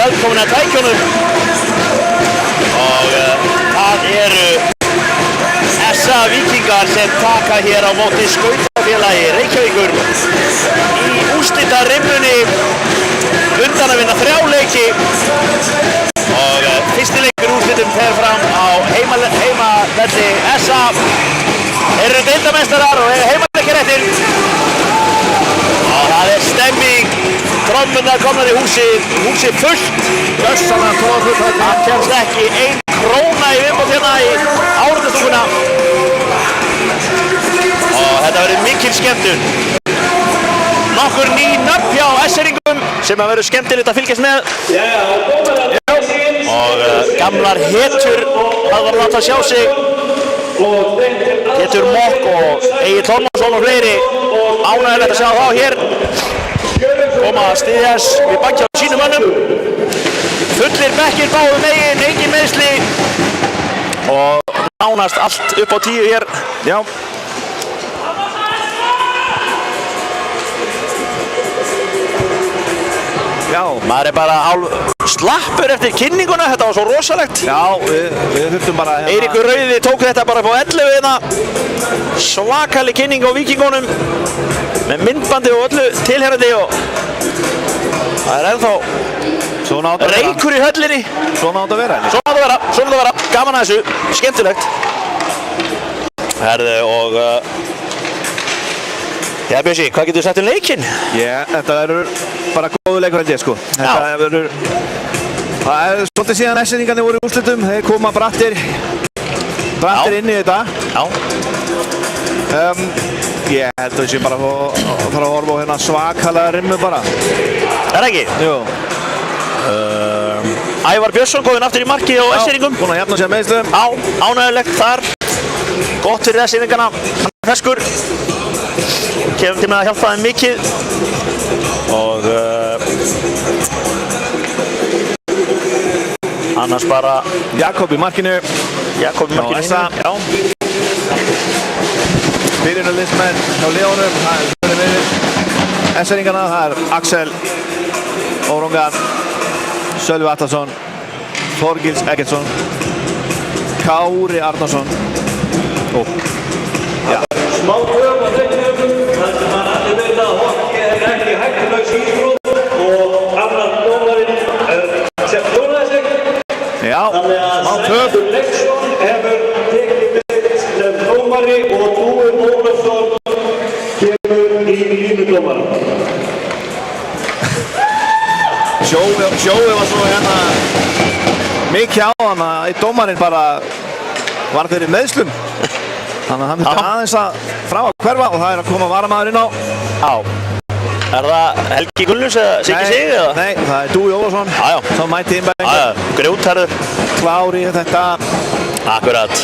velkomin að tækjunum og það eru SA Víkingar sem taka hér á móti Skautafélagi Reykjavíkur í úrslitarimmunni undan að vinna 3 leiki og fyrsti leikur úrslitum fer fram á heimavelli SA. Þeir eru deildarmeistarar og eiga heimaleikjaréttinn og það er stemming. Trommurnar komnar í húsið fullt. Gjörsamlega trommfullt. Það kemst ekki 1 króna í viðbót hérna í áhorfendastúkuna. Og þetta verður mikil skemmtun. Nokkur ný nöfn hjá S-eringum sem að verður skemmtilegt að fylgjast með. Og gamlar hetjur að var láta sjá sig. Pétur Mokk og Egill Þormónsson og fleiri. Ánægjulegt að sjá þá hér. Koma að styðjast við bakki á sínum mönnum. Fullir bekkir báðum megin, engin meiðsli og nánast allt upp á 10 hér. Já. Já, maður er bara slappur eftir kynninguna, þetta var svo rosalegt. Já, við þurftum bara hérna. Eiríkur Rauði tók þetta bara upp á 11 hérna. Svakalig kynning á Víkingunum með myndbandi og öllu tilherrandi og það er ennþá reykur í höllinni. Svona átt að vera. Svona átt að vera. Gaman að þessu, skemmtilegt. Herðu og já, Bjössi, hvað getur þú sagt um leikinn? Þetta verður bara góður leikur held ég sko. Þetta verður, það er svolítið síðan S-eningarnir voru í úrslitum, þeir koma brattir inn í þetta. Já. Ég held að við séum bara að fara að horfa á hérna svakalega rimmu bara. Er það ekki? Jú. Ævar Björnsson kominn aftur í markið á S-eringum. Búinn að jafna sér meiðslum. Já, ánægjulegt þar. Gott fyrir S-eringana, hann er ferskur. Kemur til með að hjálpa þeim mikið og annars bara Jakob í markinu. Já. Byrjunarliðsmenn hjá liðunum, það er með S-eringana, það er Axel Órungan, Sölvi Atlason, Þorgils Eggertsson, Kári Arnarsson og dómari og Dúi Ólafsson kemur í línudómara. Sjói var svo hérna mikið á hann að dómarinn bara var fyrir meðslum. Þannig að hann myndi aðeins að frá að hverfa og það að koma varamaður inn á. Já. Er það Helgi Gunnlaugs eða Siggi Sig eða? Nei, það er Dúi Ólafsson. Já. Þá mæti innbæðingar. Grjótharður. Klár í þetta. Akkurat.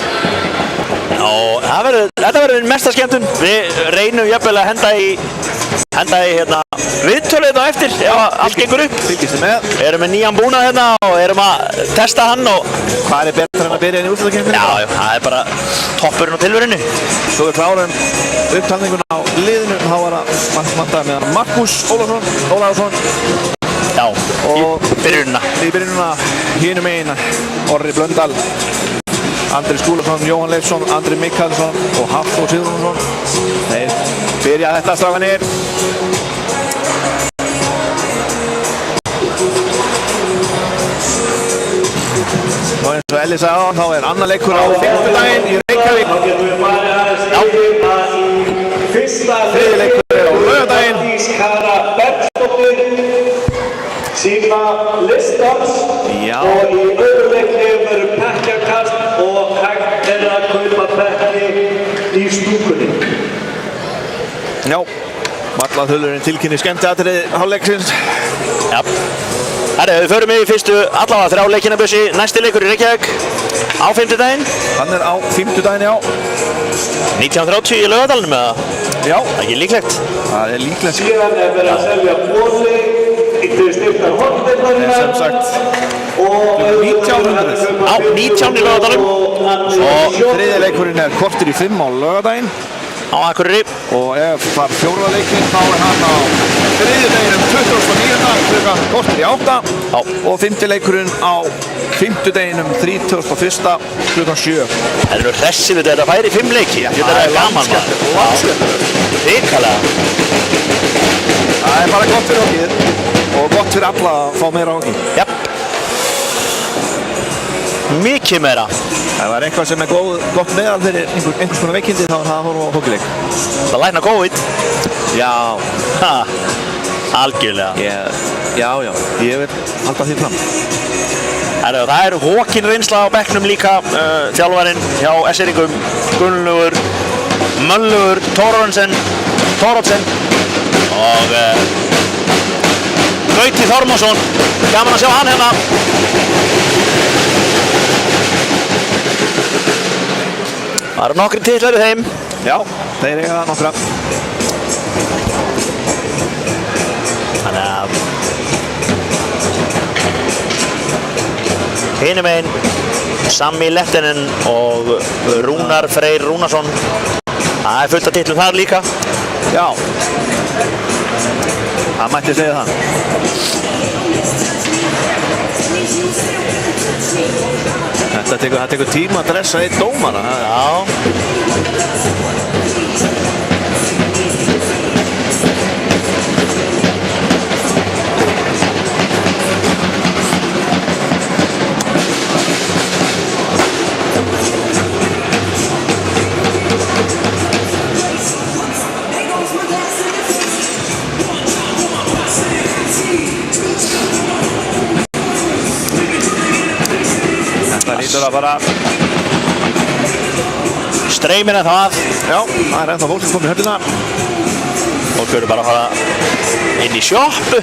Og þetta verður mesta skemmtun. Við reynum jafnvel að henda í hérna viðtölið þetta á eftir ef allt gengur upp. Fylgist þið með. Við erum með nýjan búnað hérna og erum að testa hann og hvað er betra en að byrja inn í úrslitakeppninni? Já, það er bara toppurinn á tilverunni. Svo við klárum upptalningun á liðinu. Þá var það vantaði með Markus Ólafsson. Já, og í byrjunina. Í byrjunina hinum einn Orri Blöndal, Andri Skúlason, Jóhann Leifsson, Andri Mikkalsson og Hafþór Sigurðsson. Þeir byrja þetta strákanir. Og eins og Elli sagði á, þá er annar leikur á fimmtudaginn í Reykjavík. Þriði leikur er á laugardaginn. Sína listans og í öðru leikni verður pekkjakast og hægt er að kaupa pekki í stúkunni. Já, vallathulurinn tilkynni skemmtiatriði hálfleiksins. Já. Herri, við förum í fyrstu allavega 3 leikinabössi. Næsti leikur í Reykjavík á fimmtudaginn. Hann er á fimmtudaginn, já. 19:30 í Laugardalnum eða? Já. Það er ekki líklegt. Það er líklegt. Síðan er verið að selja bóli til styrktar horndeildarinnar. Sem sagt, 1900. Á 19 í Laugardalnum. Og þriði leikurinn er kortur í 5 á laugardaginn. Á Akureyri. Og ef það fjórða leikinn þá er hann á þriðjudeginum 29. klukkan kortur í 8. Og fimmti leikurinn á fimmtudeginum 31. klukkan 7. Það er nú hressið við þetta færi 5 leiki. Þetta er gaman maður. Ríkalega. Það er bara gott fyrir hokkið og gott fyrir alla að fá meira hokkið. Japp. Mikið meira. Það var eitthvað sem er gott meðal fyrir einhvers konar veikindi þá er það að horfa á hokkjuleik. Það lækna COVID. Já. Ha. Algjörlega. Já. Ég vil halda því fram. Það eru Håkin reynsla á bekknum líka. Þjálfarinn hjá S-eringum Gunnlaugur Möllugur Thoroddsen og Gauti Þormásson. Gaman að sjá hann hérna. Það eru nokkri titlar í þeim. Já, þeir eiga nokkra. Þannig að hinum einn Sami Lehtinen og Rúnar Freyr Rúnarsson. Það er fullt af titlum þar líka. Já. Það mætti segja það. Það tekur tíma að dressa einn dómara. Já. Lítur að bara streymin er það. Já, það er ennþá fólk sem kom í höllina. Fólk eru bara að fara inn í sjoppu.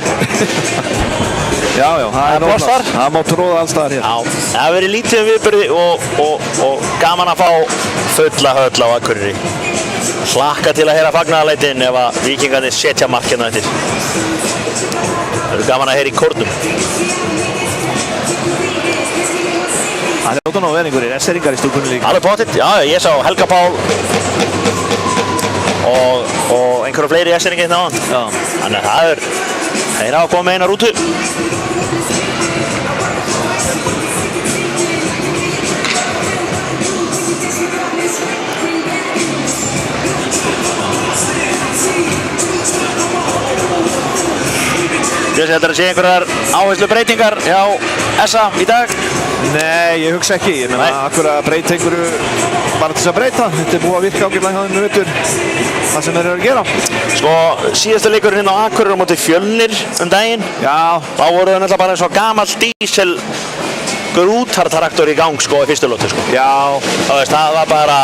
Já, það er pláss þar. Það má tróða alls staðar hér. Já, það hefur verið lítið viðburði og gaman að fá fulla höll á Akureyri. Hlakka til að heyra fagnaðarlætin ef að Víkingarnir setja markina eftir. Það eru gaman að heyra í kórnum. Það er óttan á verið einhverjir S-eringar í stúkunni líka. Alveg pottitt, já, ég sá Helga Pál og einhverju fleiri S-eringar hérna á hann. Þannig að þeir hafa komið með eina rútu. Bjössi, heldur að sé einhverjar áherslu breytingar hjá SA í dag? Nei, ég hugsa ekki. Ég meina, akkur að breyta einhverju bara til þess að breyta. Þetta er búið að virka ágætlega hjá þeim vettur. Það sem þeir eru að gera. Sko, síðasta leikurinn inn á Akureyri á móti Fjölnir daginn. Já. Þá voru það náttúrulega bara eins og gamall dísel grútartraktor í gang sko í fyrstu lótu sko. Já. Þú veist, það var bara...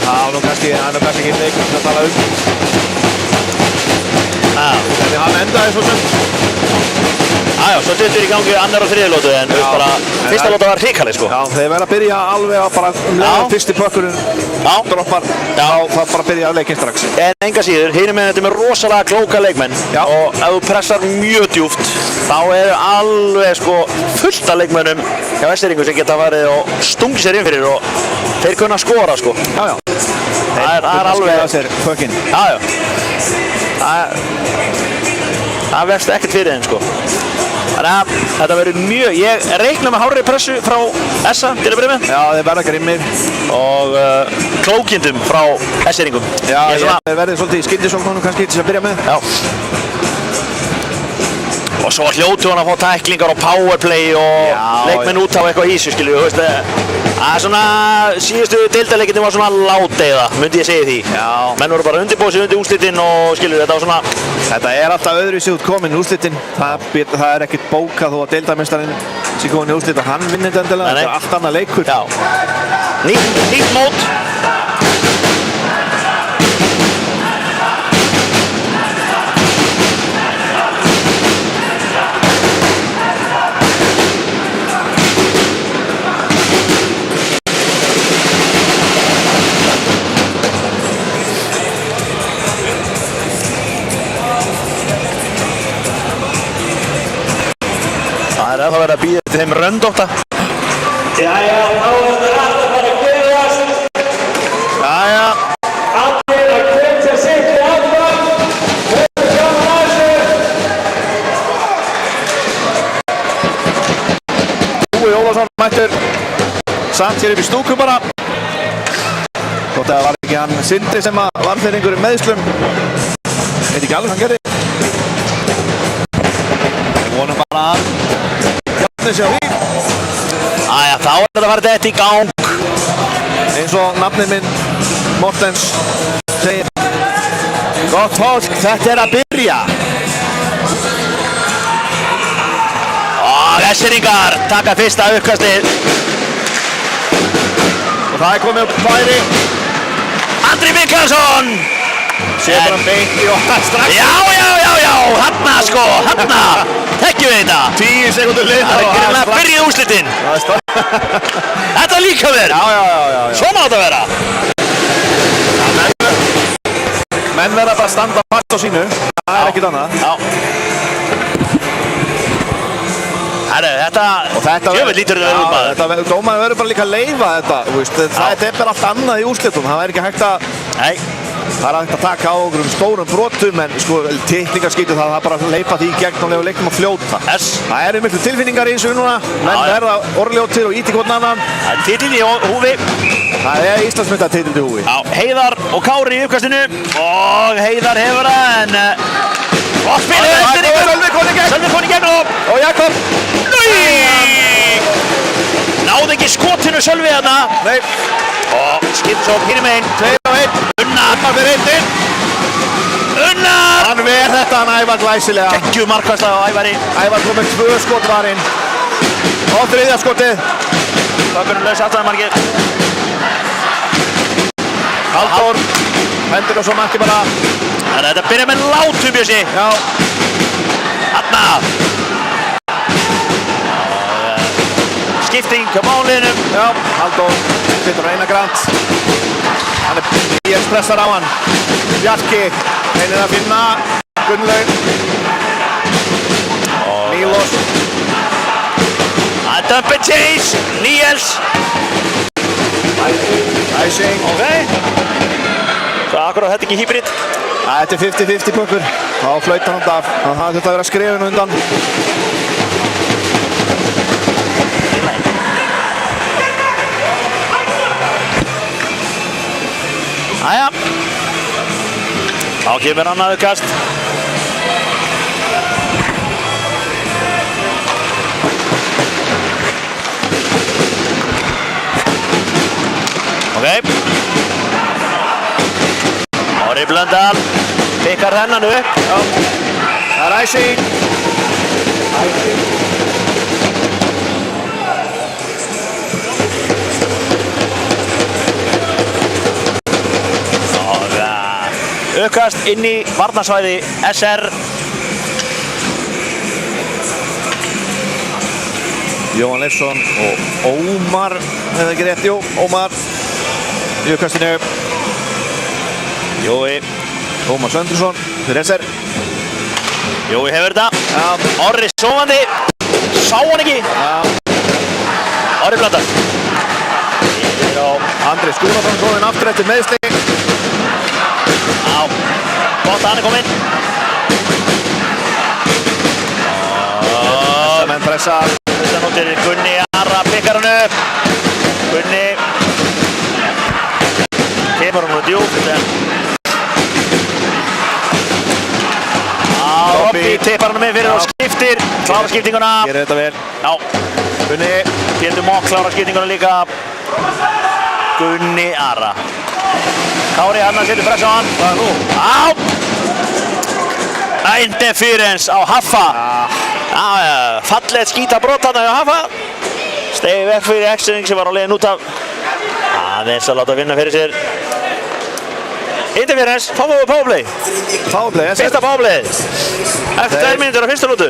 Það er nú kannski ekki leikur að tala En hann endaði svo sem. Jájá, svo duttur í gangi annar og þriði lótu en bara fyrsta lóta var hrikaleg sko. Já, þeir verða að byrja alveg að bara fyrsti pökkurinn droppar. Já, það bara byrja að leikinn strax. En enga síður, hinum með þetta með rosalega klóka leikmenn. Já. Og ef þú pressar mjög djúpt þá eru alveg sko fullt af leikmennum hjá Vestfirðingum sem geta farið og stungið sér inn fyrir og þeir kunna skora sko. Já. Það er alveg sér pökkinn. Já. Það verðst ekkert fyrir þeim sko. Þannig að þetta verður mjög, ég reikna með hárri pressu frá SA til að byrja með. Já, þeir verða grimmir. Og klókindum frá S-eringum. Já, þeir verður svolítið í skyndisóknunum kannski til að byrja með. Já. Og svo hljótu hann að fá tæklingar og powerplay og leikmenn út á eitthvað ísu, skilju, þú veist. Það er svona, síðustu deildarleikindin var svona ládeiða, myndi ég segja því. Já. Menn voru bara undirbúið sig undir úrslitin og skilju, þetta var svona... Þetta er alltaf öðruvísi út komin úrslitin. Það er ekkert bókað þó að deildarmeistarinn sé komin í úrslit og hann vinnir þetta endilega. Þetta er allt annað leikur. Já. Nýtt mót. Það verður að býða til þeim röndóta. Jæja, þá er þetta allt að fara að gerast. Jæja. Allir að kemja sitt í áfram. Höfum gaman að þessu. Búi Ólafsson mættur samt hér upp í stúku bara. Þótt að það var ekki hann Sindri sem var fyrir einhverjum meðslum. Veit ekki alveg hvað hann gerði. Við vonum bara að þessi á því. Æja, þá er þetta að fara þetta í gang. Eins og nafnið minn, Mortens, segir. Gott fólk, þetta er að byrja. Og S-eringar taka fyrsta uppkastið. Og það er komið upp færi. Andri Mikaelsson. Setur hann beint í og strax. Já, hanna sko, hanna. Þekkjum við þetta. 10 sekúndur leið. Það er greinlega að byrja úrslitin. Þetta líka verð. Já. Svona á þetta að vera. Menn verða bara að standa fast á sínu. Það er ekkert annað. Já. Þetta jöfnvel lítur þetta verður maður. Dómarinn verður bara líka að leyfa þetta. Það er bara allt annað í úrslitum. Það er ekki hægt að... Nei. Það er hægt að taka á okkur stórum brotum en sko tekningarskýtu það er bara að leipa því í gegn og leiknum að fljóta. Það eru miklu tilfinningar í þessu núna. Menn verða orðljótir og íti hvern annan. Það er titill í húfi. Það er Íslandsmeistar titill í húfi. Já, Heiðar og Kári í uppkastinu. Og Heiðar hefur það en... Og spilur eftir Sölvi kom í gegn og Jakob. Náði ekki skotinu Sölvi þarna. Nei. Og skipt svo hinum einn. 2-1. Unnar fyrir einn. Unnar. Hann verð þetta hann Ævar glæsilega. Geggjum markværslega á Ævari. Ævar kom með 2 skot varinn. Og 3. skotið. Það byrjum laus aftæðamarkið. Halldór. Hendur og svo mætti bara. Þetta byrja með látum Bjössi. Já. Hanna. Skipting á máliðinum. Já, Halldór fyrir Einar Grant. Hann er pressar á hann. Bjarki, reynir að finna Gunnlaug. Mílos. A dump and chase, Níels. Æsing. Ok. Það akkurat þetta ekki hýbrit. Þetta er 50-50 pökkur. Þá flautar hann af. Það þurft að vera skrifin undan. Æja. Þá kemur annar kast. Ok. Orri Blöndal pikkar þennan upp. Já. Það er æsing. Aukast inn í varnarsvæði SR. Jóhann Leifsson og Ómar, hefði ekki rétt, jú, Ómar í aukastinu. Jói. Tómas Öndursson fyrir SR. Jói hefur þetta. Já. Orri sofandi. Sá hann ekki. Já. Orri Blöndal. Andri Skúlason kominn aftur eftir meiðsli. Já. Gott að hann er kominn. Menn pressa. Þetta nótir Gunni Ara pikkar hann upp. Gunni kemur hann djúpt en Robby tippar hann með fyrir og skiptir. Klára skiptinguna. Gerir þetta vel. Já. Gunni. Pétur Mokk klára skiptinguna líka. Gunni Ara. Kári hann setur press á hann. Hvað er nú? Á! Interference á Haffa. Fallegt skítabrot hann á Haffa. Stegi vekk fyrir Exering sem var á leiðin út af. Aðeins að láta vinna fyrir sér. Interference, fáum við powerplay. Powerplay, Fyrsta powerplay. Eftir 2 mínútur á fyrsta lútu.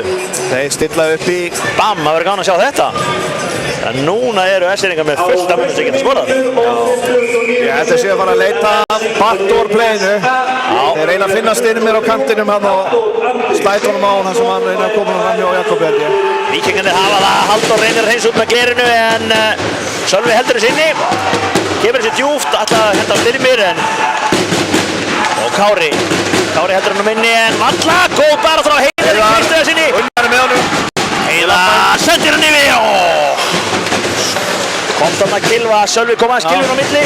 Þeir stilla upp í. Bam, það verður gaman að sjá þetta. En núna eru Exeringar með fullt af munum sem geta skorað. Ég held að sé að fara að leita backdoor playinu. Þeir reyna að finnast inn mér á kantinum hann og slæta honum á hann sem hann reyna að koma hann fram hjá Jakob held ég. Víkingarnir hafa það, Halldór reynir hreins út með glerinu en Sölvi heldur þess inni. Kemur þessi djúft, ætla að henda Styrmir en og Kári heldur hann inni en Valla, góð bara frá Heiðar í kristuða sinni. Unnar með honum. Heiðar sendir hann yfir og komst hann að kilva, Sölvi kom aðeins kilvin á milli.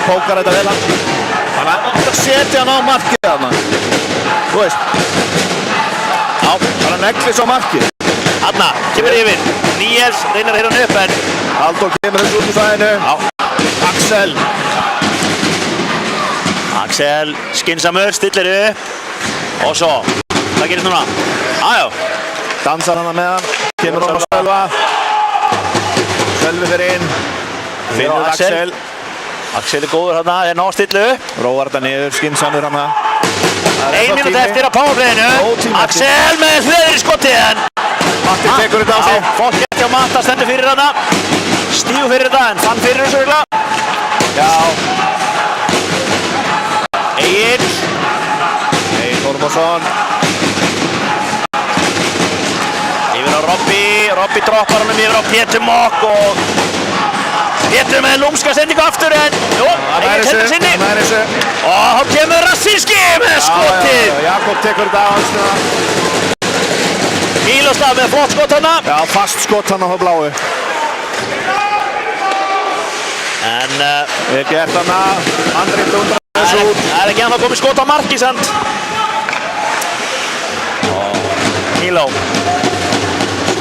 Pókar þetta vel hann. Hann ætti að setja hann á markið þarna. Þú veist. Já, hann neglir svo markið. Hanna, kemur yfir. Níels reynir að hýra hann upp en Halldór kemur þessu út í svæðinu. Axel. Axel skynsamur, stillir upp og svo, hvað gerist núna? Jájá. Dansar hann með hann. Kemur hann á Sölva. Sölvi fyrir inn. Finnur Axel. Axel er góður hérna, er ná að stilla upp. Róar þetta niður, skynsamur hann. 1 mínúta eftir á powerplayinu. Axel með hlöður í skottið en Matti tekur þetta á sig. Fólk eftir á Matta stendur fyrir hana. Stíf fyrir þetta en fann fyrir þessu regla. Já. Egil Þormarsson. yfir á Robby droppar honum yfir á Pétur Mokk og Pétur með lúmska sendingu aftur en Egil heldur sinni og þá kemur Rasinski með skotið. Jakob tekur þetta á hans. Míloslav með flott skot hana. Já, fast skot hann á það bláu. En Vel gert hana. Andri dundrar þessu út. það er ekki hann að koma skot á marki samt. Míló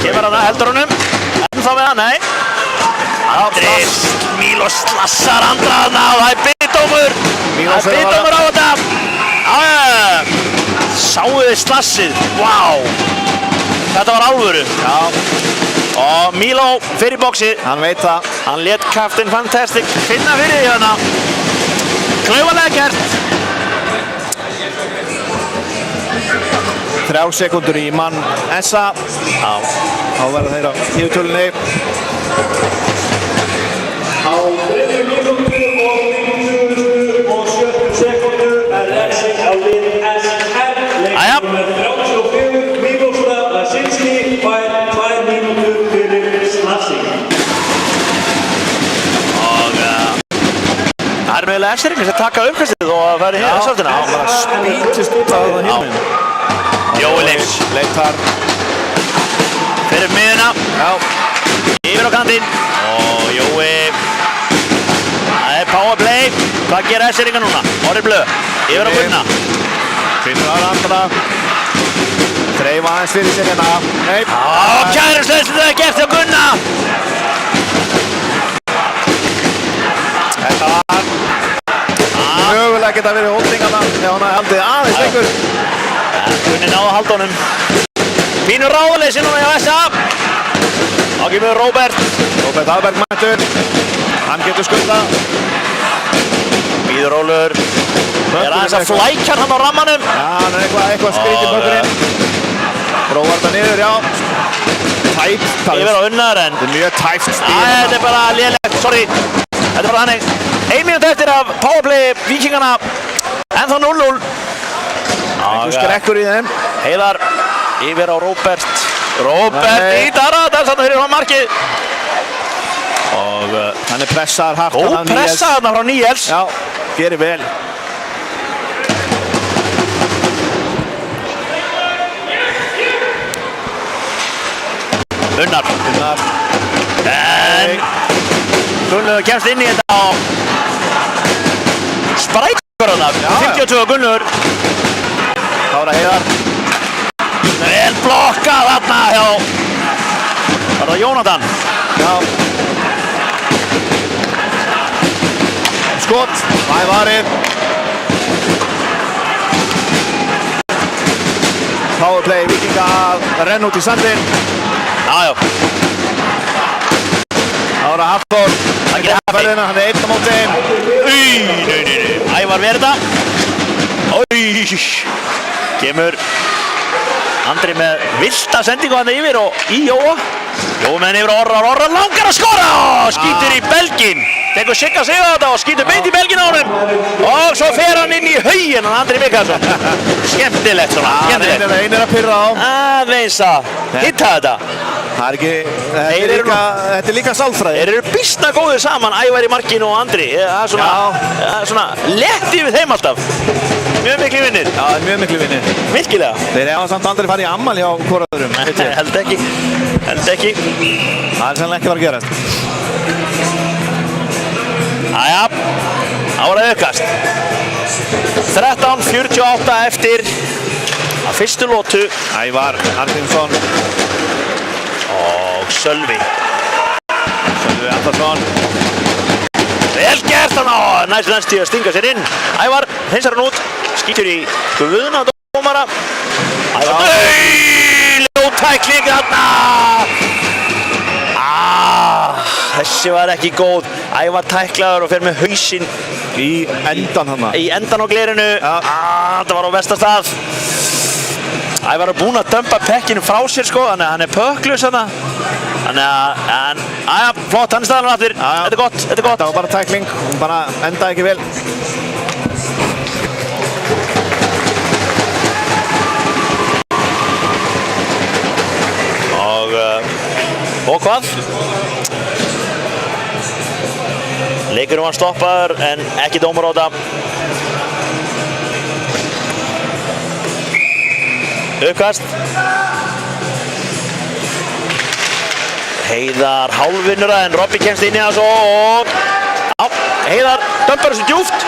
kemur hana, heldur honum ennþá með hann, nei Andri, Míló slassar Andra hana og það er biðdómur. Það er biðdómur á þetta. Sáu þið slassið, vá. Þetta var alvöru. Já. Og Míló fyrir bóksið. Hann veit það. Hann lét Captain Fantastic finna fyrir því hana. Klaufalega gert. 3 sekúndur í mann Essa. Já. Þá verða þeir á tíutölunni. Á 3 mínútur og 70 sekúndur er refsing á lið SR. Jæja. Númer 35 Míloslav Rasinski fær 2 mínútur fyrir slassing. Og það er mögulega Exeringar sem taka uppkastið og að fara í þessartina. Hann bara spýtist út af það hinn. Jói Leifs Leitar. fyrir miðuna. Já. Yfir á kantinn. Og Jói. Það er powerplay. Hvað gera Exeringar núna? Orri Blöð. Yfir á Gunna. Finnur aðra Andra. Þreifa aðeins fyrir sér hérna. Nei. Og kæruslega sem það er gert hjá Gunna. Þetta var mögulega geta verið holdingarna ef hann hafði haldið aðeins lengur. Gunni náðu að halda honum. Pínur ráðaleysi núna hjá SA. Þá kemur Róbert. Róbert Hafberg mættur. Hann getur skulda. Bíður Ólur. Aðeins að flækja hann á rammanum. Já, hann eitthvað skrítið pökkurinn. Prófar þetta niður, já. Tæpt. Yfir á Unnar en... Þetta mjög tæpt stíl. Þetta bara lélegt, sorry. Þetta bara þannig. 1 mínúta eftir af powerplay Víkingana. Ennþá 0-0. Einhver skrekkur í þeim. Heiðar yfir á Róbert. Róbert í Daradas, þarna fyrir hann markið. Og hann pressaður hart. góð pressa þarna frá Níels. Já, gerir vel. Unnar. En Gunnlaugur kemst inn í þetta og sprækur hann af. 52 Gunnlaugur. Þá er það Heiðar. Vel blokkað þarna hjá. Var það Jónatan? Já. Skot. Það er varið. Powerplay Víkinga að renna út í sandinn. Jájá. Það var að Hafþór. Það gerir Ferðina, hann er 1 á móti. Nei. Ævar Verða. Kemur Andri með vilda sendingu hann yfir og í Jóa. Jóa með hann yfir og Orra langar að skora og skýtur í belginn. Tekur Sigga sig á þetta og skýtur beint í belginn á honum. Og svo fer hann inn í hauginn hann Andri Mikaelsson. Skemmtilegt svona, skemmtilegt. Einir að pyrra á. Aðeins að hitta þetta. Það er ekki, þetta er líka sálfræði. Þeir eru býsna góðir saman, Ævar í markinu og Andri. Það er svona letti við þeim alltaf. Mjög miklu vinnir. Já, mjög miklu vinnir. Virkilega. Þeir hafa samt aldrei farið í ammali hjá hvoraðurum. Held ekki. Held ekki. Það er sannlega ekki var að gerast. Jæja, ára aukast. 13:48 eftir að fyrstu lotu. Ævar Argrímsson. Og Sölvi Andersson. Vel gert hann á næst í að stinga sér inn. Ævar hreinsar hann út, skýtur í Guðna dómara. Ævar ljóttækling þarna. Þessi var ekki góð. Ævar tæklaður og fer með hausinn Í endan hann. í endan á glerinu. Þetta var á verstastað. Ævar er búinn að dömpa pekkinu frá sér sko, þannig að hann er pökklaus þarna. Þannig að, flott, hann er staðan aftur. Þetta er gott, þetta er gott. Það var bara tækling, hún bara endaði ekki vel. Og hvað? Leikurinn var stoppaður en ekki dómar á þetta. Uppkast. Heiðar hálfvinnur en Robby kemst inn í það svo og Heiðar dömpar þessu djúft.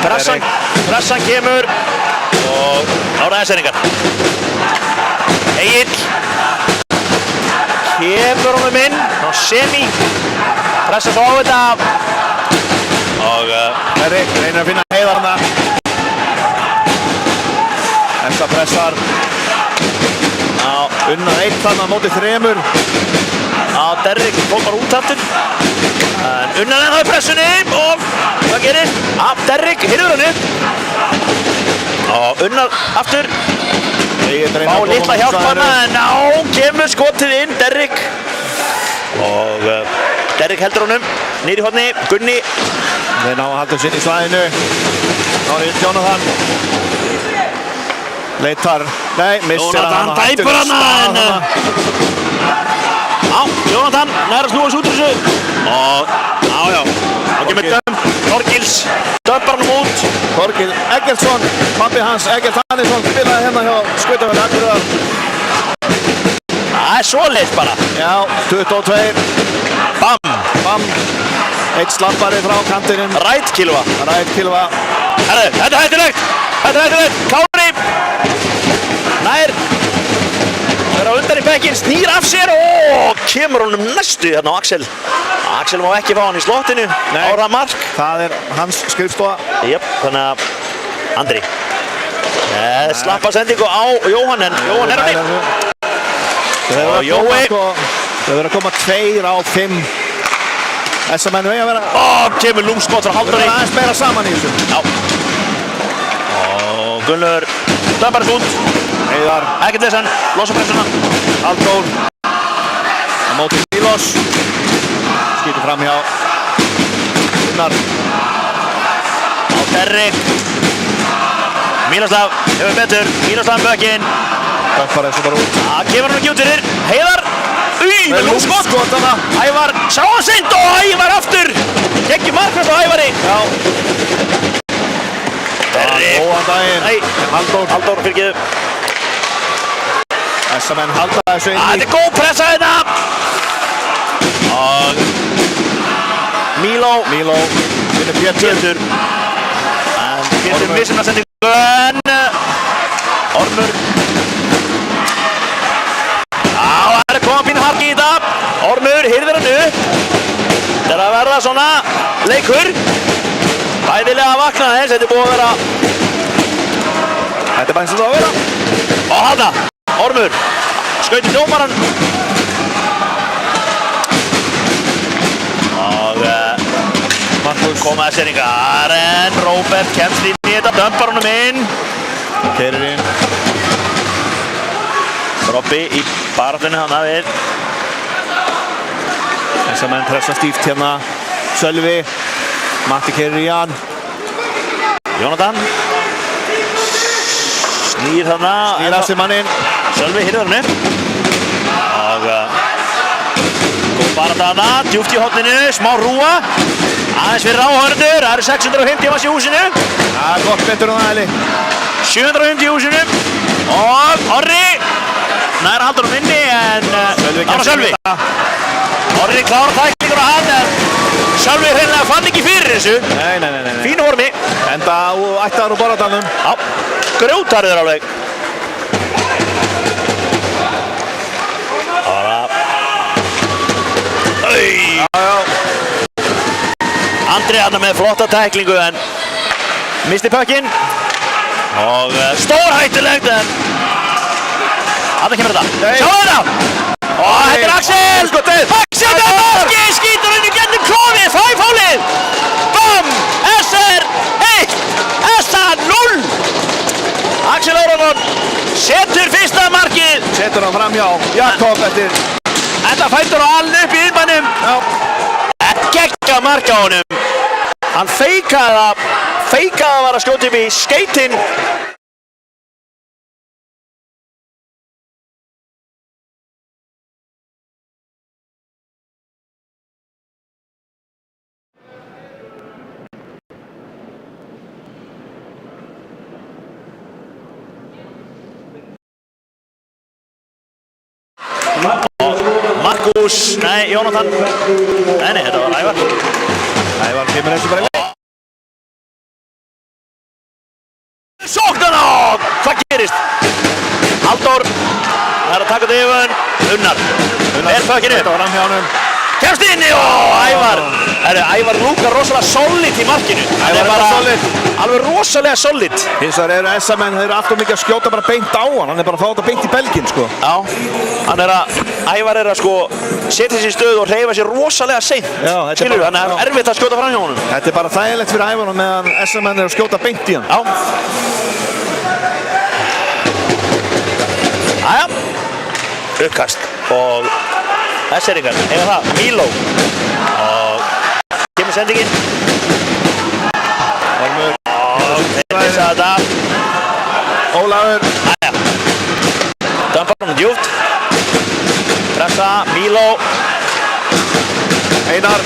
Pressan kemur og áraðarsendingar. Egill kemur honum inn á semi. Pressa svo á þetta og Erik reynir að finna Heiðar hana. Eftir pressar. Unnar 1 þarna á móti 3. Derrick fór bara út aftur. En Unnar ennþá í pressunni og hvað gerir? Derrick hirður hann upp. Og Unnar aftur. Fá litla hjálp hana en kemur skotið inn Derrick. Og Derrick heldur honum. Nýri horni, Gunni. Þeir ná að halda sér í svæðinu. Norris Jónatan. Leitar, missir hann tæpur hann Jónatan nær að snúa þessu út úr þessu og þá kemur Þorgils dömpar hann út. Þorgil Eggertsson, pabbi hans Eggert Hannesson spilaði hérna hjá Skautafell Akureyrar. Það er svoleiðis bara. Já, 22. Bam. Eitt slappari frá kantinum. Rætkilva. Herðu, þetta er hættulegt. Kári nær er á undan í bekkinn, snýr af sér og kemur honum næstu hérna á Axel. Axel má ekki fá hann í slottinu á það mark. Það hans skrifstofa. Jöp, þannig að Andri slappa sendingu á Jóhann, en Jóhann er hann. Og Jói. Það verður að koma 2 á 5. Þessar menn vega að vera. Kemur lúmskott frá Halldóri. Það verður aðeins meira saman í þessu. Já. Og Gunnur dömpar þess út. Heiðar. Ekkert þessan, losa pressuna. Halldór. Á móti Mílos. Skýtur fram hjá Gunnar. Á Derrik. Míloslav hefur betur. Míloslav bökinn. Dömpar þessu bara út. Kemur hann ekki út fyrir. Heiðar. Með lúmskott. Ævar sá hann seint og Ævar aftur. Geggjum markvært á Ævari. Já. Derrik. Góðan daginn. Nei, Halldór fyrirgeðu. Þessar menn halda þessu inn í. Þetta er góð pressa hérna. Og Míló Finnur Pétur. En Pétur missir með sendingu, en Ormur. Það er að koma pínu harki í þetta. Ormur hirðir hann upp. Þetta er að verða svona leikur. Bæðilega að vakna þess, þetta er búið að vera. Þetta er bara eins og það að vera. Og hana, Ormur, skauti dómaran. Og Markus komaði seringar, en Róbert kemst inn í þetta, dömpar honum inn. Keirir inn. Robby í barðunni hann að við. Þessar menn pressa stíft hérna. Sölvi. Matti keirir í hann. Jónatan. Snýr þarna. Snýr að sig manninn. Sölvi hirður hann upp. Og kom bara þarna, djúpt í horninu, smá rúa. Aðeins fyrir áhörður, það eru 650 manns í húsinu. Það er gott betur en það, Eli. 750 í húsinu. Og Orri nær haldur hann inni, en það var Sölvi. Orri klárar tæklingur á hann, en Sölvi hreinlega fann ekki fyrir þessu. Nei. Fínu formi. Enda ættaður úr Bárðardalnum. Já, grjótarður alveg. Andri hann með flotta tæklingu, en misti pökkinn. Og stórhættulegt, en þarna kemur þetta. Sjá þetta! Og þetta er Axel! Axel með marki! Skýtur inn í gennum klofið! 5-hólið! Bam! SR 1! SR 0! Axel Órason setur fyrsta markið. Setur hann fram hjá Jakob eftir. Þetta fættur á aln upp í innmannum. Geggja marka á honum. Hann feikaði að var að skjóta upp í skeitinn. Markus, nei, Jónatan. Nei, þetta var Ævar. Ævar kemur þessu bara í leik. Sóknarna! Hvað gerist? Halldór, það er að taka þetta yfir. Unnar, er pökkinu. Þetta var hann hjá honum. Kemst inni og Ævar. Ævar lúkar rosalega solid í markinu. Ævar er bara solid. Alveg rosalega solid. Hins vegar eru SA-menn, þeir eru alltaf mikið að skjóta bara beint á hann. Hann er bara að fá þetta beint í belginn, sko. Já, Ævar er að sko setja sér í stöðu og hreyfa sér rosalega seint. Já, þetta er skilur, bara- þannig að það er erfitt að skjóta fram hjá honum. Þetta er bara þægilegt fyrir Ævar meðan SA-menn eru að skjóta beint í hann. Já. Jæja. Uppkast og SR-ingar, eiga það, Míló. Og kemur sendingin. Ormur. Og þeir missa þetta. Ólafur. Jæja. Dömpar honum djúpt. Pressa, Míló. Einar.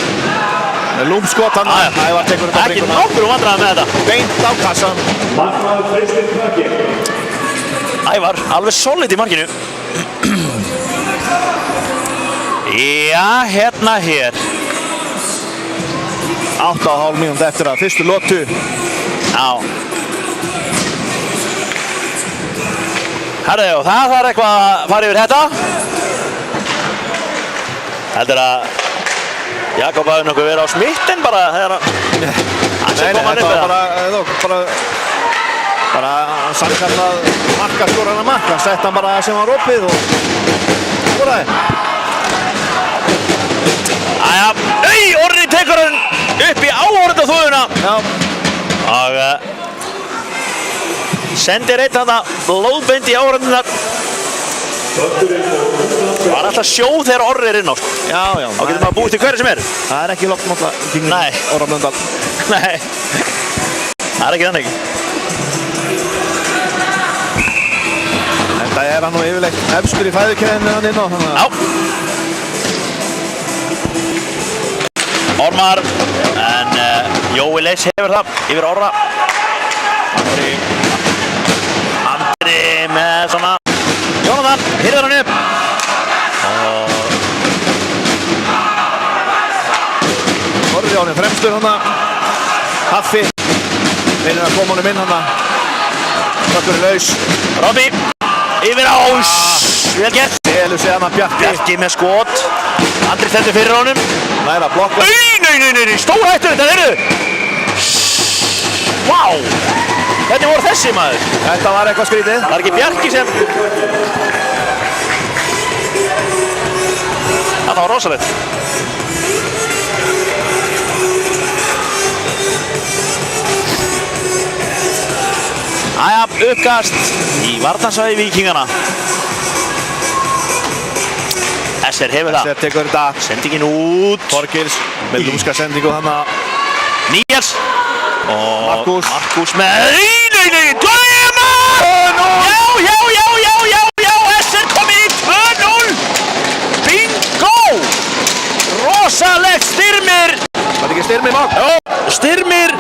Með lúmskot hann. Ævar tekur þetta Ekki nokkur vandræði með þetta. Beint á kassan. Markmaður Kristinn Bökki. Ævar, alveg solid í markinu. Já, hérna hér. 8,5 mínútur eftir að fyrstu lotu. Já. Herðu, og það þarf eitthvað að fara yfir þetta. Þetta er að Jakob hafði nokkuð verið á smitten bara þegar hann sem kom hann upp þetta var bara sannkallað markaskorana mark. Hann sett hann bara sem var opið og skoraði. Æja, Orri tekur hann upp í áhorfendaþúfuna. Já. Og sendir eitt þarna blóðbeint í áhorfendunar. Það var alltaf sjóð þegar Orri inn á. Já. Þá getur maður búið til hverju sem er. Það ekki lótt náttúrulega kring Orra Blöndal. Nei, það ekki þannig. Þetta hann nú yfirleitt efstur í fæðukeðinu hann inn á. Já. Ormar, en Jói Leifs hefur það yfir Orra. Andri með svona Jónatan, hirðar hann upp. Orri á hann fremstur hann. Haffi reynir að koma honum inn hann. Takkur laus. Robby, yfir á vel gert. Elur sig hann að Bjarki með skot. Andri stendur fyrir honum. Næra blokka. Nei, stórhættur þetta, heyrðu. Vá, hvernig voru þessi maður? Þetta var eitthvað skrítið. Það ekki Bjarki sem... Þetta var rosalegt. Æja, uppkast í varnarsvæði Víkingana. SR hefur það. SR tekur þetta. Sendingin út. Þorgils með lúmska sendingu hann að... Níels. Og Markus með... Nei, Dæma! 2-0! Já, SR komið í 2-0! Bingo! Rosalegt Styrmir! Var ekki Styrmir mál? Jó, Styrmir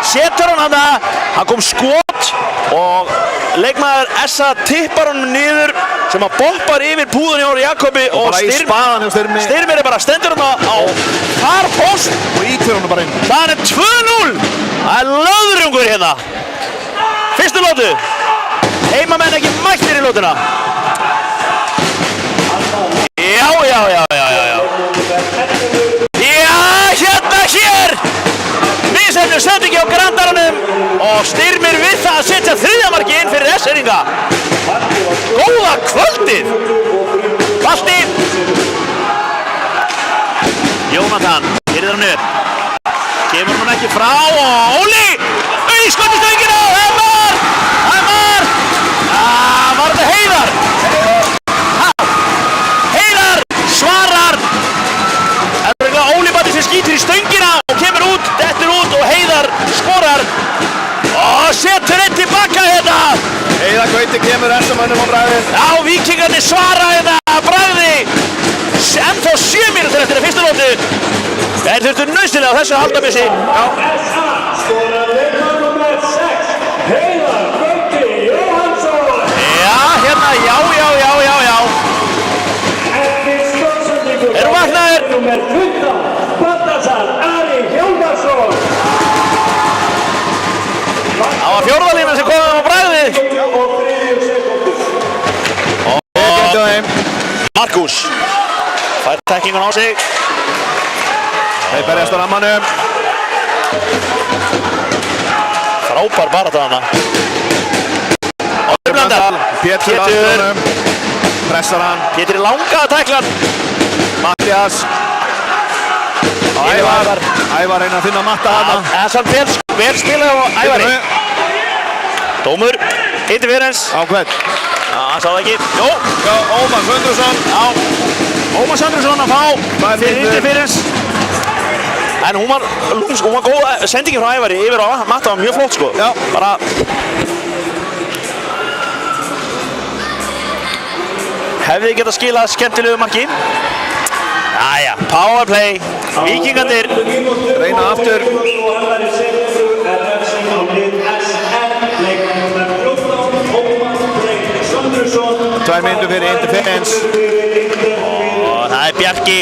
setur hann að það. Hann kom skot og leikmaður SA tippar hann niður sem að boppar yfir púðan í Orri Jakobi og Styrmir bara stendur hann á þar post og ítur hann bara inn. Það er 2-0! Það er löðrungur hérna. Fyrstu lótu. Heimamenn ekki mættir í lótuna. Já. Já, hérna hér! Viðsefnum sendingi á Grandaranum og Styrmir við það að setja þriðja marki inn fyrir S-eringa. Góða kvöldið! Balti! Jónatan, hirðir hann upp. Kemur hann ekki frá og Óli! Skotið stöngina! Það er mark! Var þetta Heiðar? Heiðar svarar! Það er eitthvað Óli Batti sem skýtur í stöngina og kemur út, dettur út og Heiðar skorar og setur einn tilbaka hérna. Heiðar Gauti kemur S-mönnum á bragðið. Já, Víkingarnir svara hérna bragði. Ennþá 7 mínútur eftir að fyrstu lótu. Þeir þurftu nauðsynlega á þessu haldabissi. Skorar leikmann nummer 6, Heiðar Gauti Jóhannsson. Já, hérna, já. Eru vaknaðir? Nummer 15, Baltasar Ari Hjálmarsson. Það var fjórðalínan sem kom á bragðið. Og Markus fær tekkingun á sig. Þeir berjast á rammanum. Frábær barátta þarna. Orri Blöndal. Pétur aftur. Pressar hann. Pétur í langa að tækla hann. Mattias. Ævar reyna að finna Matta hana. Það er samt vel spilað á Ævari. Dómur. Hittir fyrir hans. Á hvern? Það sá það ekki. Jó. Ómar Söndrursson. Ómar Söndrursson að fá. Hittir fyrir hans. En hún var góð sendingin frá Ævari yfir á Matta var mjög flott sko. Já. Bara... Hefði getað skilað skemmtilegu marki. Jæja, powerplay. Víkingarnir. Reyna aftur. 2 mínútur fyrir interference. Og það er Bjarki.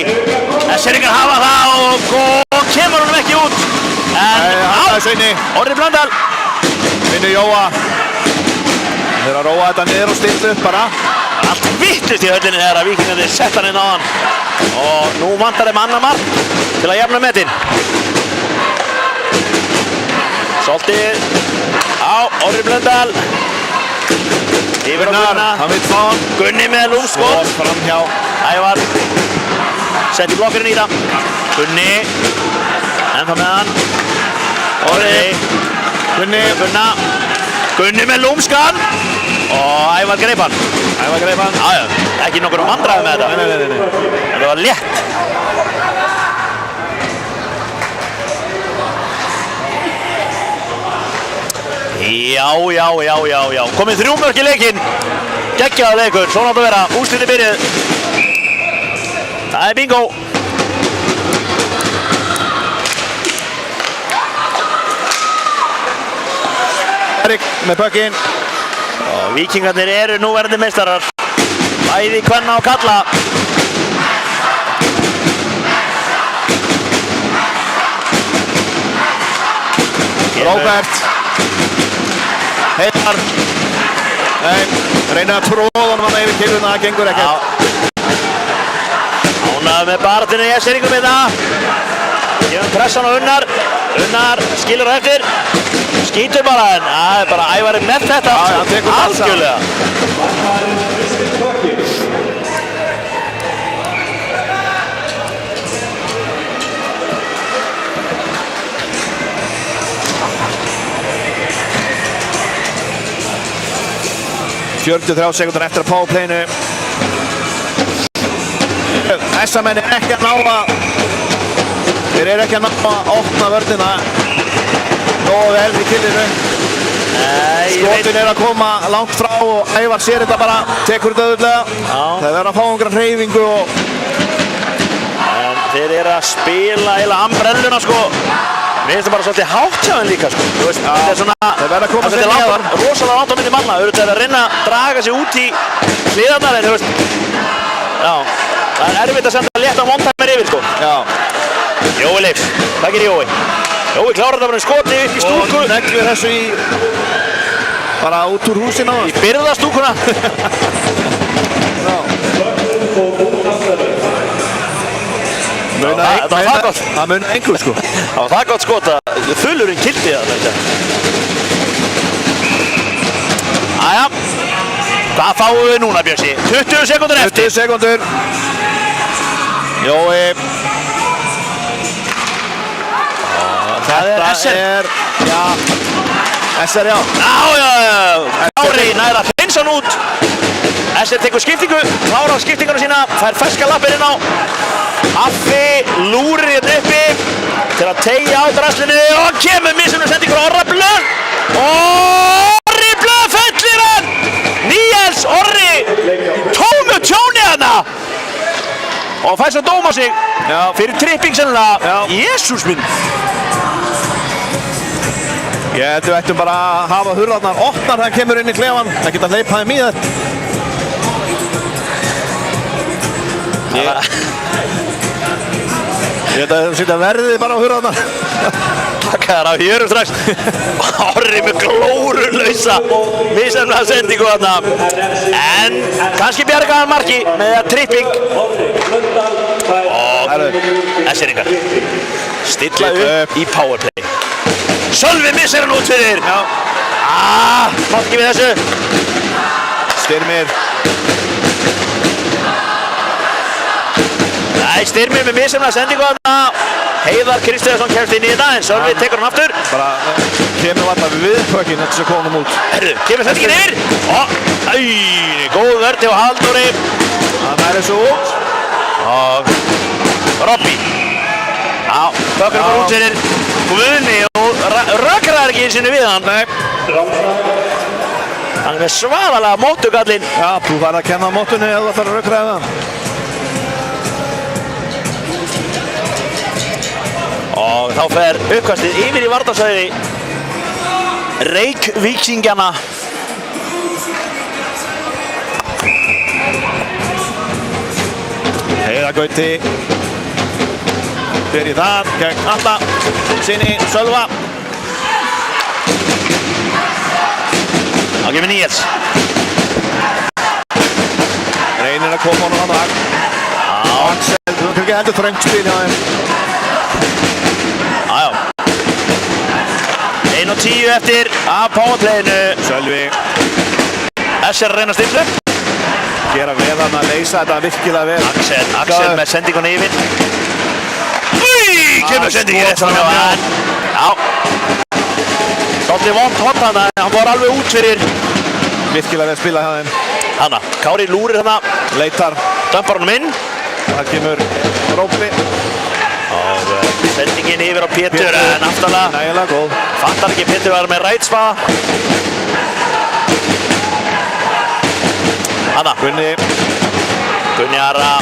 S-eringar hafa það og kemur honum ekki út. En Orri Blöndal. Finnur Jóa. Þeir eru að róa þetta niður og stilla upp bara. Allt vittlust í höllinni þegar að Víkingarnir sett hann inn á hann. Og nú vantar þeim annar mark. til að jafna metin. Soltið á Orri Blöndal. Yfir á Gunna. Hann vill fá hann. Gunni með lúmskot. Fram hjá Ævar. Setti blokkurinn í það. Gunni. Ennþá með hann. Orri. Gunna. Gunni með lúmskan. Og Ævar greip hann. Jájá, ekki nokkur vandræði með þetta. Nei. Þetta var létt. Já. Komið 3 mörk í leikinn. Geggjaður leikur, svona átt að vera. Úrslitin byrjuð. Það er bingo. Erik með bökkinn. Og Víkingarnir eru núverandi meistarar. Bæði kvenna og kalla. Róbert. Heiðar. Nei, reyna að tróða hann yfir kilvuna, það gengur ekkert. Ánægður með baráttuna í S-eringum hérna. Gefum pressan á Unnar. Unnar skilur á eftir. Skýtur bara en það er bara Ævari með þetta. Já, hann tekur það algjörlega. ...43 sekúndur eftir að powerplayinu. S-menn er ekki að ná að... Þeir eru ekki að ná að opna vörnina nógu vel í killinu. Skotin er að koma langt frá og Ævar sér þetta bara, tekur þetta auðvitað. Það verður að fá einhverja hreyfingu og... En þeir eru að spila eiginlega ambrelluna sko. Mér finnst það bara svolítið hátt hjá þeim líka sko. Þú veist, þetta er svona... Þeir verða að koma sér neðar. Rosalega langt á milli manna. Þeir eru að reyna að draga sig út í hliðarnar en þú veist... Já, það er erfitt að senda létt á one-timer yfir sko. Já. Jói Leifs, hvað gerir Jói? Jói klárar þetta bara skoti upp í stúku. Og neglir þessu í... Bara út úr húsinu. Í byrðastúkuna. Það mun einhver sko. Það var það gott skot að þullurinn kildi það þetta. Æja, hvað fáum við núna Björnsi? 20 sekúndur eftir. 20 sekúndur. Jói. Það er SR. Já. SR já. Já. Kári nær að hreinsa hann út. SR tekur skiptingu, klárar skiptinguna sína, fær ferska lappir inn á. Affi lúrir hérna uppi til að teygja á draslinu og kemur mismunum sendingur á Orra Blöð. Orri Blöð fellir hann! Níels Orri tómu tjóni hana og fær svo dóm á sig fyrir tripping sennilega. Jesús minn! Ég held við ættum bara að hafa hurðarnar opnar þegar hann kemur inn í klefan. Það geta að hleypa þeim í þetta. Ég held að það setja verðið bara á hurðarnar. Takk þér af hérum strax. Orri með glórulausa misjafnlega sendingu þarna. En kannski bjarga hann marki með það tripping. Og S-eringar stilla upp í powerplay. Sölvi missir hann út fyrir. Mátt ekki við þessu. Styrmir. Nei, Styrmir með misjafnlega sendingu þarna. Heiðar Kristjánsson kemst inn í þetta en Sölvi tekur hann aftur. Bara kemur alltaf við pökkinn eftir sem komum út. Herðu, kemur sendingin yfir. Góð vörð hjá Halldóri. Það næri svo út. Og Robby. Tökur bara út fyrir Guðni og rökrar ekki eins og við hann. Nei. Hann er með svaðalega móttugallinn. Já, þú var að kenna móttunni eða það þarf að rökra eða. Og þá fer uppkastið yfir í varnarsvæði Reykvíkingana. Heiðar Gauti. Fer í það, gegn Alla, sinni Sölva. Þá kemur Níels. Reynir að koma honum hann og Axel, þú kannski heldur þröngt spil hjá þeim. Já. 1:10 eftir af powerplayinu. Sölvi SR að reyna að stilla upp. gera vel hann að leysa þetta virkilega vel. Axel með sendingun yfir. Új, kemur sendingin rétt fram hjá hann. Já. Svolítið vont hot hann, hann var alveg út fyrir. Virkilega vel spilað hjá þeim. Hanna, Kári lúrir hana. Leitar. Dömpar honum inn. Það kemur Rópi. Og sendingin yfir á Pétur, en aftalega. Nægilega góð. Fattar ekki Pétur var með rætsva. Hanna. Gunni Ara.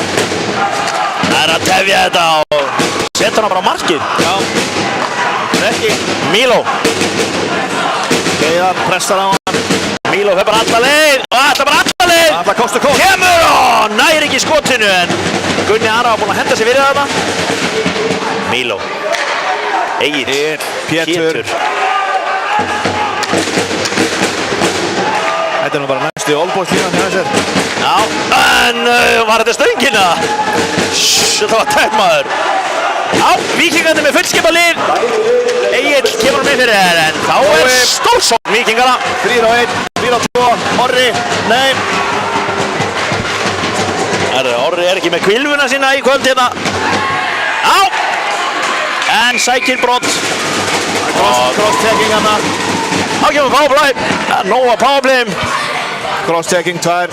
Það að tefja þetta og setja hana bara á markið. Já. Ekki. Míló. Heiðar pressar á hann. Míló fer bara alla leið. Og ætla bara alla leið. Alla kost og kost. Kemur og næri ekki skotinu en Gunni Ara var búinn að henda sig fyrir þetta. Míló. Egill. Pétur. Þetta nú bara næstu olbóðslíðan hjá þessir. Já, en var þetta stöngina? Þetta var tækmaður. Já, Víkingandi með fullskipa lið. Egill kemur með fyrir þér en þá stórsókn Víkingana. 3-1, 4-2, Orri, nei. Orri ekki með kvilfuna sína í kvöld hérna. Já, en sækir brott. Cross-checking hana. Þá kemur powerplay. Nóa powerplay. Cross-checking 2.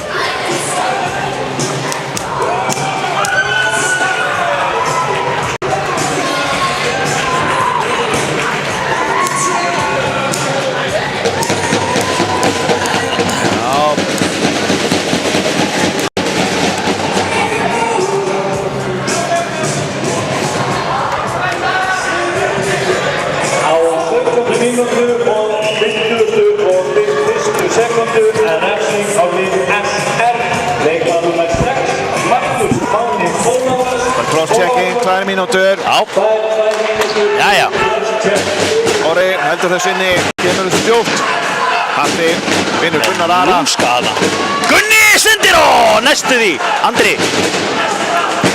Cross-checking, 2 mínútur. Já. Jæja. Orri heldur þessu inni, kemur þessu djúpt. Hatti, vinnur Gunnar Ara. Lúmskaða. Gunni sendir og næstu því. Andri.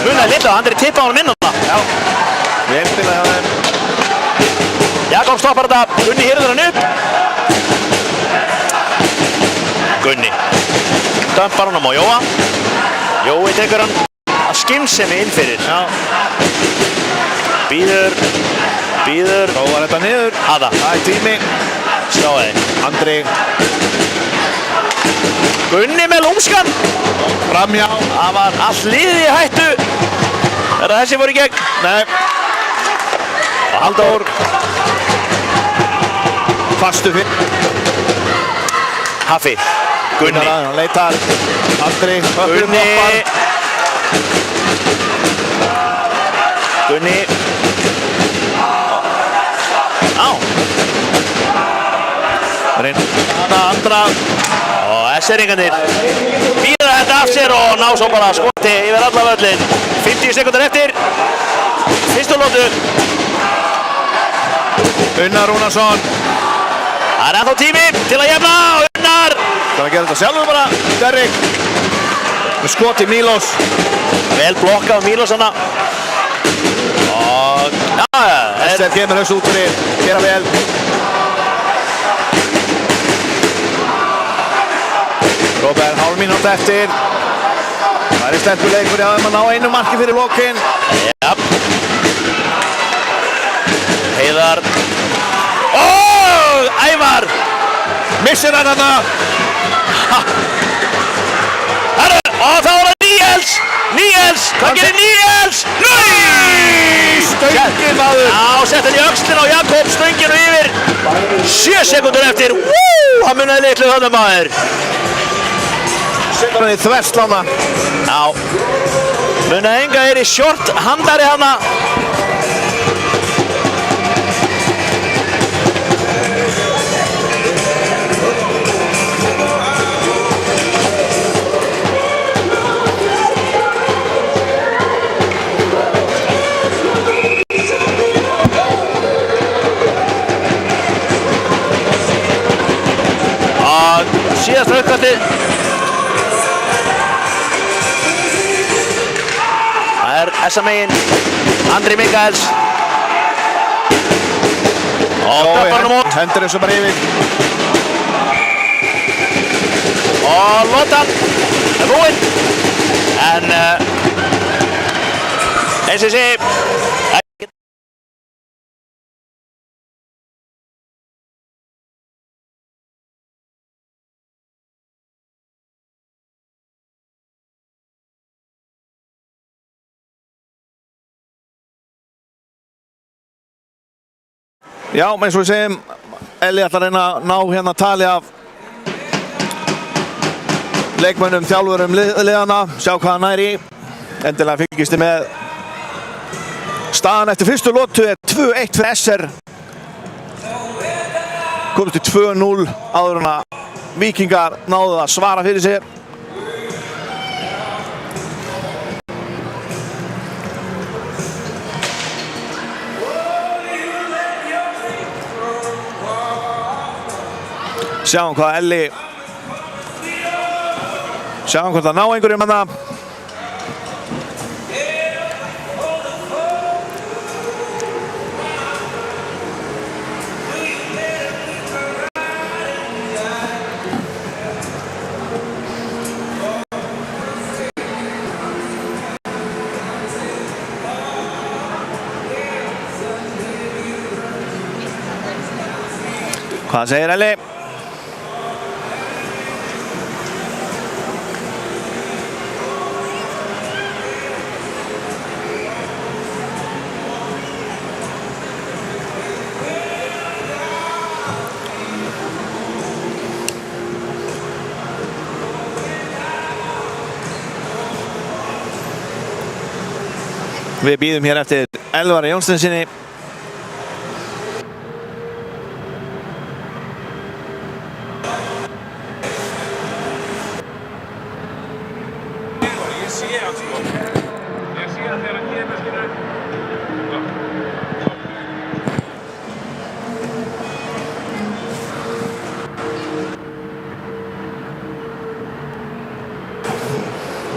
Gunnar litla, Andri tippa honum inn á það. Já. Vel spilað hjá þeim. Jakob stoppar þetta. Gunni hirður hann upp. Gunni. Dömpar honum á Jóa. Jói tekur hann. Skynnsemi inn fyrir. Já. Býður. Róar þetta niður. Hada. Það tími. Sjáði. Andri. Gunni með lúmskan. Framjá. Það var allt liðið í hættu. Þessi fór í gegn. Nei. Halldór. Fastu fyrir. Haffi. Gunni. Hann leitar. Andri. Gunni. Gunni. Á. Andra. Og SR-ingarnir býða þetta af sér og ná svo bara skoti yfir alla völlin. 50 sekundar eftir. Fyrstu lótu. Unnar Rúnarsson. Það er ennþá tími til að jafna. Unnar. Það að gera þetta sjálfur bara. Derrick. Með skoti Mílos. Vel blokkað Mílos hana. Og SR kemur þessu út fyrir. Gera vel. Róbert, hálf mínúti eftir. Það er stelpuleikur hjá þeim að ná einu marki fyrir lokinn. Jáp. Heiðar. Ævar. Missir hann hana. Og þá er það Níels. Níels. Hvað gerir Níels? Nei! Stöngin maður. Já, sett hann í öxlinn á Jakob. Stönginu yfir. 7 sekundur eftir. Hann munaði litlu þarna maður. Setur hann í þverslána. Já. Munaði enga er í short handari hana. Síðast aukvæmtið. Það er SA megin. Andri Mikaels. Og döpar hann út. Hendur þessu bara yfir. Og lotan er búinn. En eins og ég segi, Já, eins og við segjum, Elli ætlar að reyna að ná hérna tali af leikmönnum, þjálfurum liðana, sjá hvað hann næri í. Endilega fylgist þið með. Staðan eftir fyrstu lotu er 2-1 fyrir SR. Komst til 2-0 áður en að Víkingar náðu að svara fyrir sér. Sjáum hvað Elli, sjáum hvort það ná einhverjum hana. Hvað segir Elli? Við bíðum hér eftir Elvari Jónsteinsinni.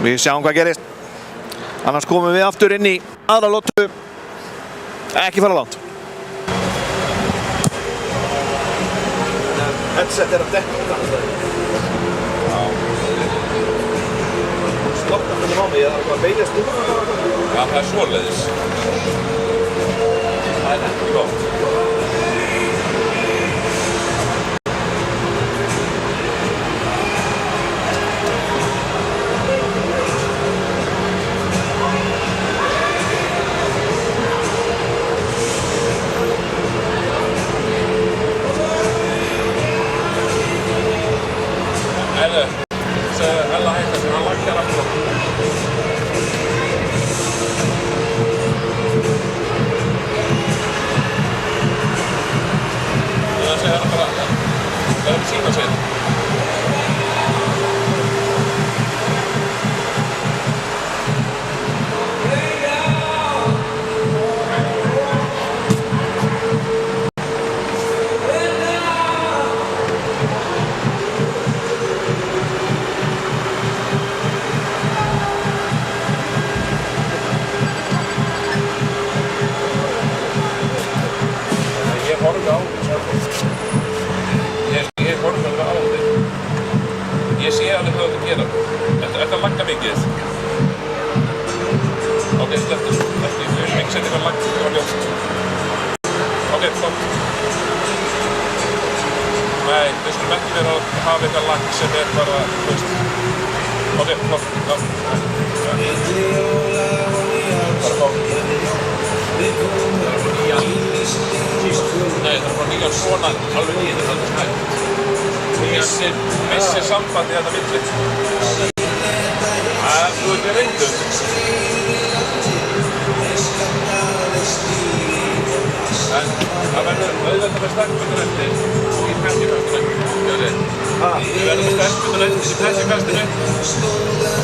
Við sjáum hvað gerist. Annars komum við aftur inn í aðra lotu. Ekki fara langt. Headset er að dekka. Slokka fyrir á mig, ég þarf að beigjast út. Já, það er svoleiðis. Það er ekki gott. Missir sambandi hérna milli. Þú ert við reyndur. En það verður auðvitað með sterkbundur eftir í pensikastinu. Við verðum með sterkbundur eftir í pensikastinu.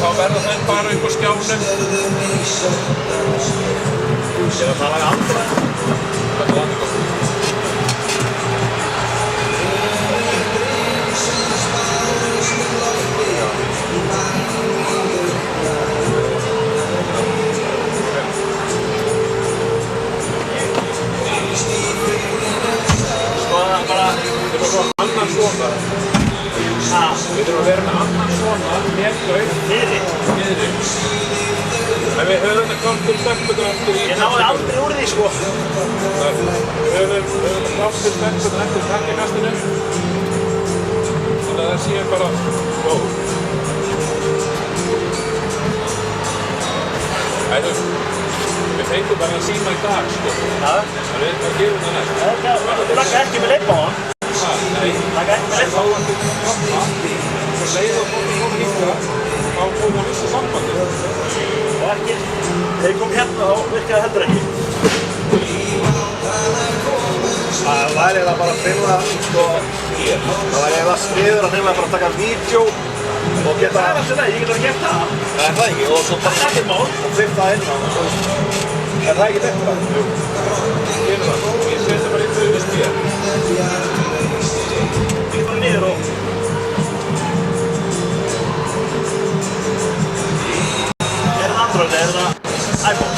Þá verða þeir bara upp á skjánum. Eða það var andra. Það er andra gott. annan svona. Við þurfum að vera með annan svona með gaur niðri. En við höfum þetta klárt til stelpunar eftir í Ég náði aldrei úr því sko. Við höfum klárt til stelpunar eftir takkjakastinu. Þannig að það sé bara góð. Við fengum bara að síma í dag sko. Já. Það er hvað gerum það næst. Þú lakka ekki með leip á hann. Nei. Lakka ekki með leip á hann. Svo leið og fólk hingað, þá fórum að missa sambandið. Og ekki, þegar ég kom hérna þá virkaði heldur ekki. Það væri eiginlega bara að finna, sko, það væri eiginlega sniður að finna bara að taka vídeo og geta... Það alltaf leið, ég get alveg gert það. Það ekki, og svo bara... Það er ekkert mál. Og fyrta inn á, er það ekki þetta? Jú. Gerum það. Ég setja bara inn fyrir stíðar. Ég get bara niður og... Er það Android eða er það iPhone?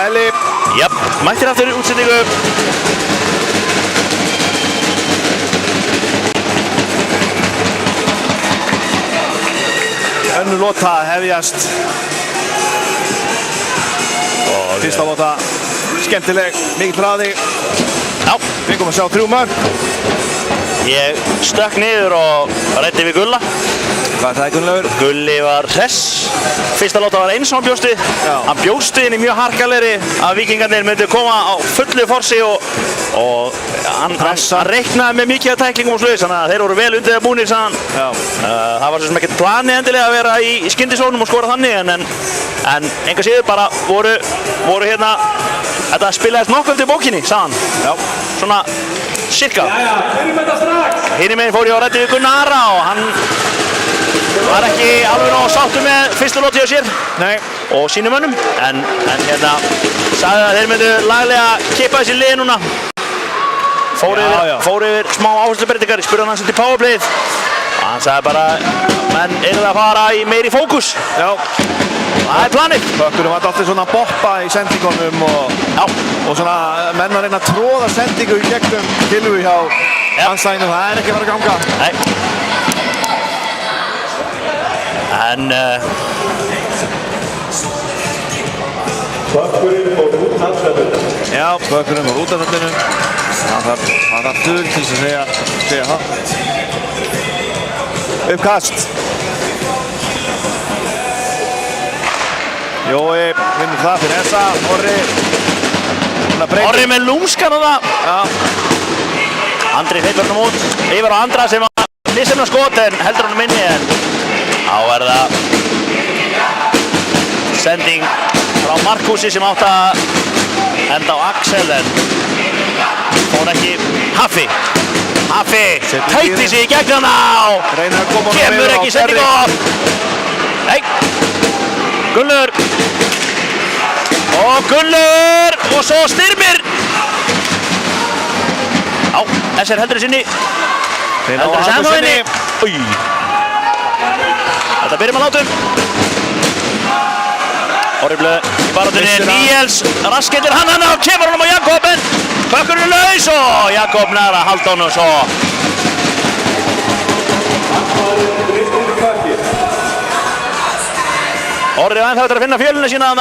Elli. Jáp, mættir aftur í útsendingu. Önnur lota hefjast. Fyrsta lota skemmtileg, mikill hraði. Já. Við komum að sjá 3 mörk. Ég stökk niður og ræddi við Gulla. Hvað það Gunnlaugur? Gulli var hress. Fyrsta lota var eins og hann bjóst við. Hann bjóst við inn í mjög harkalegri að Víkingarnir myndi koma á fullu forsi og hann reiknaði með mikið af tæklingum og sluðis, þannig að þeir voru vel undir það búnir, sagði hann. Það var svo sem ekkert planið endilega að vera í skyndisónum og skora þannig, en enga síður bara voru hérna, þetta spilaðist nokkuð til bókinni, sagði hann. Já. Svona cirka. Jæja, byrjum þetta strax! Hinni meginn fór ég á ræddi við Gunnar Ara og hann var ekki alveg nóg sáttur með fyrstu loti á sér. Nei. Og sínum mönnum, en hérna sagði að þeir myndu laglega kippa þessi lið núna. Fór yfir smá áherslubreytingar, spurði hann hans til powerplayið og hann sagði bara menn eru að fara í meiri fókus. Já. Það er planið. Bökkurum var alltaf svona boppa í sendingunum og svona menn að reyna að tróða sendingu í gegnum Gylfi hjá anstæðinum. Það er ekki að fara að ganga. Nei. En Bökkurinn og út halsverðinu. Já, bökkurinn og út af höllinu. Það þarf dul til þess að segja það. Uppkast. Jói vinnur það fyrir Essa. Orri með lúmskan á það. Já. Andri hleypur hann út yfir á Andra sem var missemna skot en heldur hann minni en þá er það sending frá Markusi sem átt að enda á Axel en fór ekki Haffi tætti sig í gegn hana og kemur ekki sending á nei Gunnur og svo Styrmir á, SR heldur þess inni heldur þess ennþá inni þetta byrjum að látum Orri Blöð í baráttunni Níels raskettir hann og kemur honum á Jakob en bökkurinn er laus og Jakob nær að halda honum svo Orri ennþá eftir að finna fjöluna sína þarna